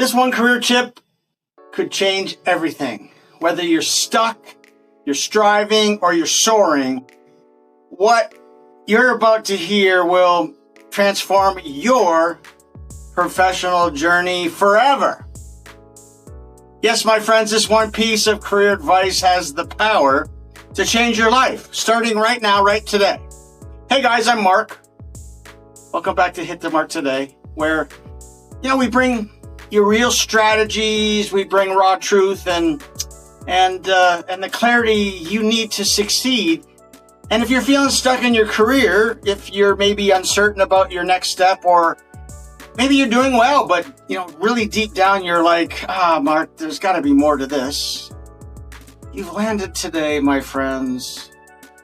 This one career tip could change everything. Whether you're stuck, you're striving, or you're soaring, what you're about to hear will transform your professional journey forever. Yes, my friends, this one piece of career advice has the power to change your life, starting right now, right today. Hey guys, I'm Mark. Welcome back to Hit the Mark Today, where, we bring you real strategies, we bring raw truth and the clarity you need to succeed. And if you're feeling stuck in your career, if you're maybe uncertain about your next step, or maybe you're doing well, but really deep down you're like, Mark, there's got to be more to this. You've landed today, my friends,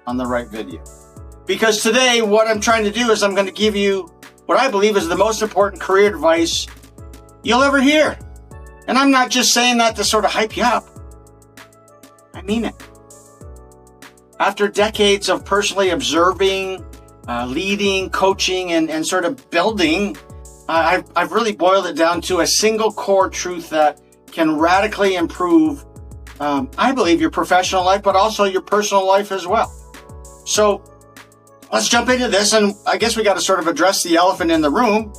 on the right video. Because today what I'm trying to do is I'm going to give you what I believe is the most important career advice you'll ever hear. And I'm not just saying that to sort of hype you up. I mean it. After decades of personally observing, leading, coaching, and sort of building, I've really boiled it down to a single core truth that can radically improve, I believe, your professional life, but also your personal life as well. So let's jump into this, and I guess we got to sort of address the elephant in the room.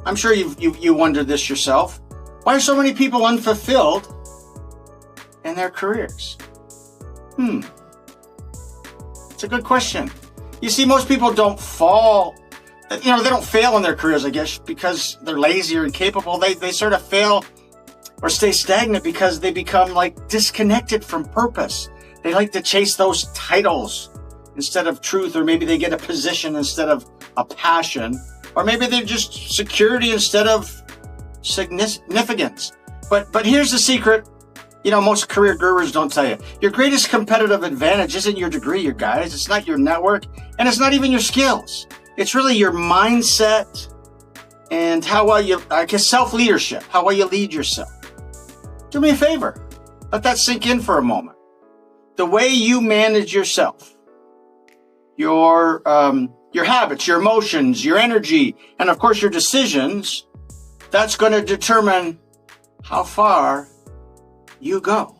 I'm sure you wondered this yourself. Why are so many people unfulfilled in their careers? It's a good question. You see, most people don't fall, they don't fail in their careers, I guess, because they're lazy or incapable. They sort of fail or stay stagnant because they become disconnected from purpose. They like to chase those titles instead of truth, or maybe they get a position instead of a passion, or maybe they're just security instead of significance. But here's the secret. Most career gurus don't tell you. Your greatest competitive advantage isn't your degree, you guys. It's not your network, and it's not even your skills. It's really your mindset and how well self-leadership, how well you lead yourself. Do me a favor. Let that sink in for a moment. The way you manage yourself, your habits, your emotions, your energy, and of course your decisions, that's going to determine how far you go.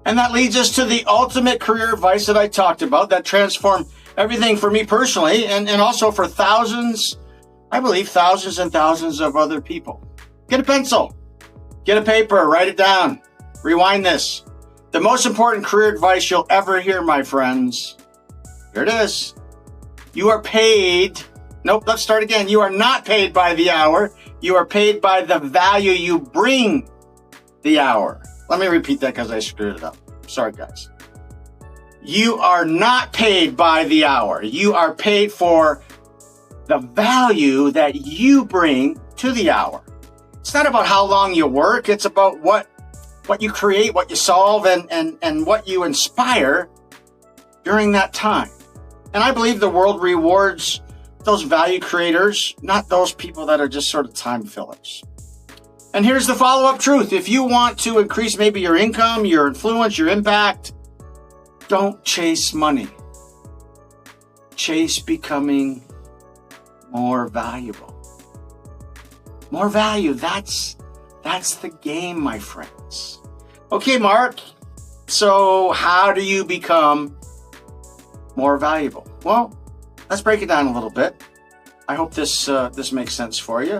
And that leads us to the ultimate career advice that I talked about that transformed everything for me personally, and also for thousands, I believe thousands and thousands of other people. Get a pencil, get a paper, write it down, rewind this. The most important career advice you'll ever hear, my friends. Here it is. You are paid. Nope, let's start again. You are not paid by the hour. You are paid by the value you bring the hour. Let me repeat that because I screwed it up. Sorry, guys. You are not paid by the hour. You are paid for the value that you bring to the hour. It's not about how long you work. It's about what you create, what you solve, and what you inspire during that time. And I believe the world rewards those value creators, not those people that are just sort of time fillers. And here's the follow-up truth. If you want to increase maybe your income, your influence, your impact, don't chase money. Chase becoming more valuable. More value. That's the game, my friends. Okay, Mark. So how do you become more valuable? Well, let's break it down a little bit. I hope this makes sense for you.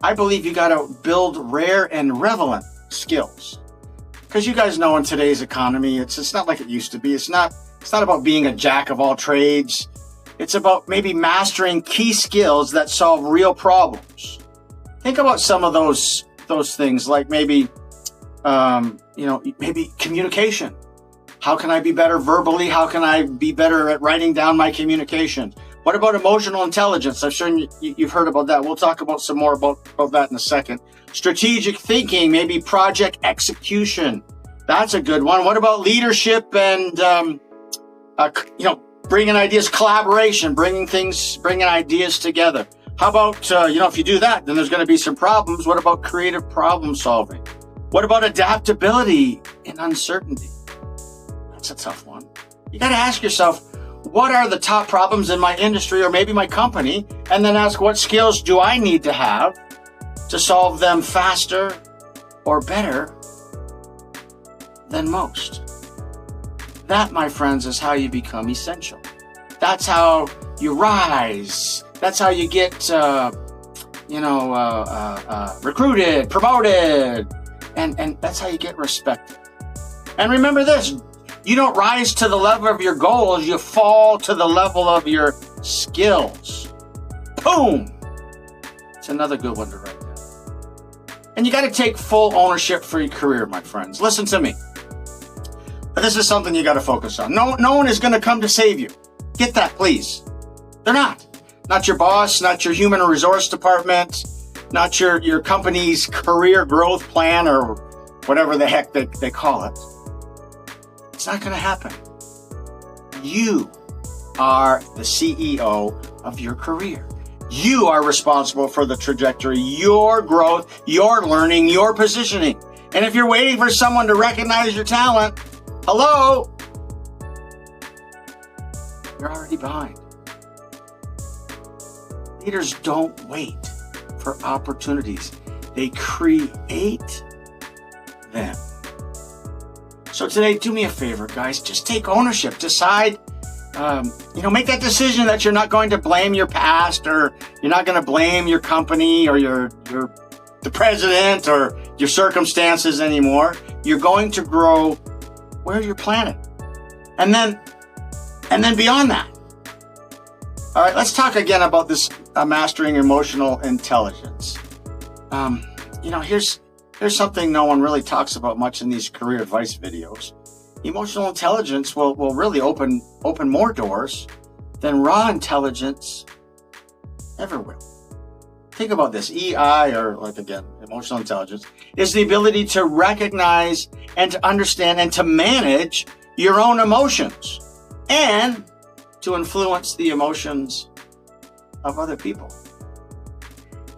I believe you got to build rare and relevant skills, because you guys know in today's economy, it's not like it used to be. It's not about being a jack of all trades. It's about maybe mastering key skills that solve real problems. Think about some of those things, like maybe maybe communication. How can I be better verbally? How can I be better at writing down my communication? What about emotional intelligence? I'm sure you've heard about that. We'll talk about some more about that in a second. Strategic thinking, maybe project execution. That's a good one. What about leadership and, bringing ideas, collaboration, bringing ideas together? How about, if you do that, then there's going to be some problems. What about creative problem solving? What about adaptability in uncertainty? That's a tough one. You got to ask yourself, what are the top problems in my industry or maybe my company? And then ask, what skills do I need to have to solve them faster or better than most. That, my friends, is how you become essential. That's how you rise. That's how you get, recruited, promoted, and that's how you get respected. And remember this, you don't rise to the level of your goals, you fall to the level of your skills. Boom! It's another good one to write down. And you got to take full ownership for your career, my friends. Listen to me. This is something you got to focus on. No one is going to come to save you. Get that, please. They're not. Not your boss, not your human resource department, not your company's career growth plan or whatever the heck they call it. It's not going to happen. You are the CEO of your career. You are responsible for the trajectory, your growth, your learning, your positioning. And if you're waiting for someone to recognize your talent, hello, you're already behind. Leaders don't wait for opportunities. They create them. So today, do me a favor, guys. Just take ownership. Decide, make that decision that you're not going to blame your past, or you're not going to blame your company or the president or your circumstances anymore. You're going to grow where you're planted. And then beyond that. All right, let's talk again about this mastering emotional intelligence. Here's something no one really talks about much in these career advice videos. Emotional intelligence will really open more doors than raw intelligence ever will. Think about this. EI, or emotional intelligence, is the ability to recognize and to understand and to manage your own emotions and to influence the emotions of other people.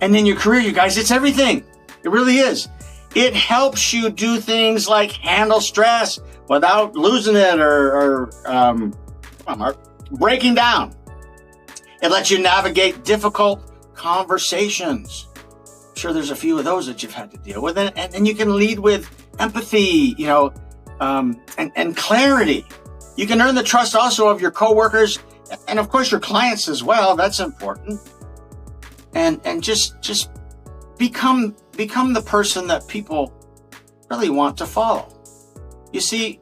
And in your career, you guys, it's everything. It really is. It helps you do things like handle stress without losing it or breaking down. It lets you navigate difficult conversations. I'm sure there's a few of those that you've had to deal with. And you can lead with empathy, and clarity. You can earn the trust also of your coworkers and of course your clients as well. That's important. And just become the person that people really want to follow. You see,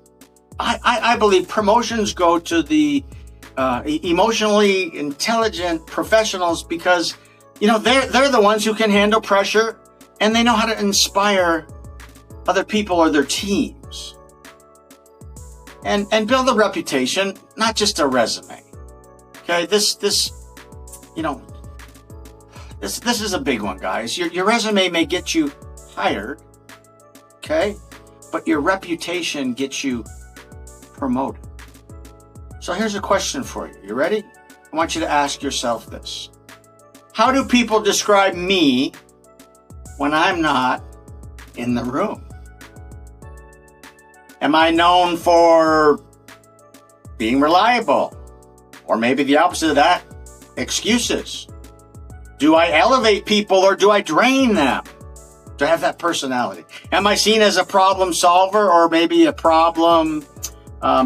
I believe promotions go to the emotionally intelligent professionals because, they're the ones who can handle pressure and they know how to inspire other people or their teams. And build a reputation, not just a resume. Okay, this is a big one, guys. Your resume may get you hired, okay? But your reputation gets you promoted. So here's a question for you. You ready? I want you to ask yourself this. How do people describe me when I'm not in the room? Am I known for being reliable? Or maybe the opposite of that, excuses. Do I elevate people or do I drain them? Do I have that personality? Am I seen as a problem solver or maybe a problem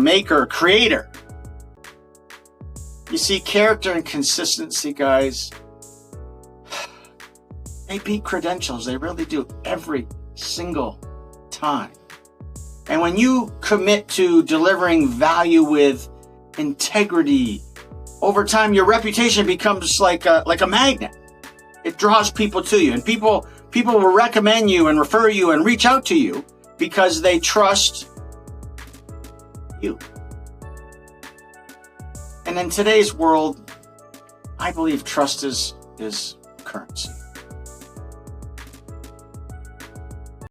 maker, creator? You see, character and consistency, guys, they beat credentials. They really do, every single time. And when you commit to delivering value with integrity, over time, your reputation becomes like a magnet. It draws people to you, and people will recommend you and refer you and reach out to you because they trust you. And in today's world, I believe trust is currency.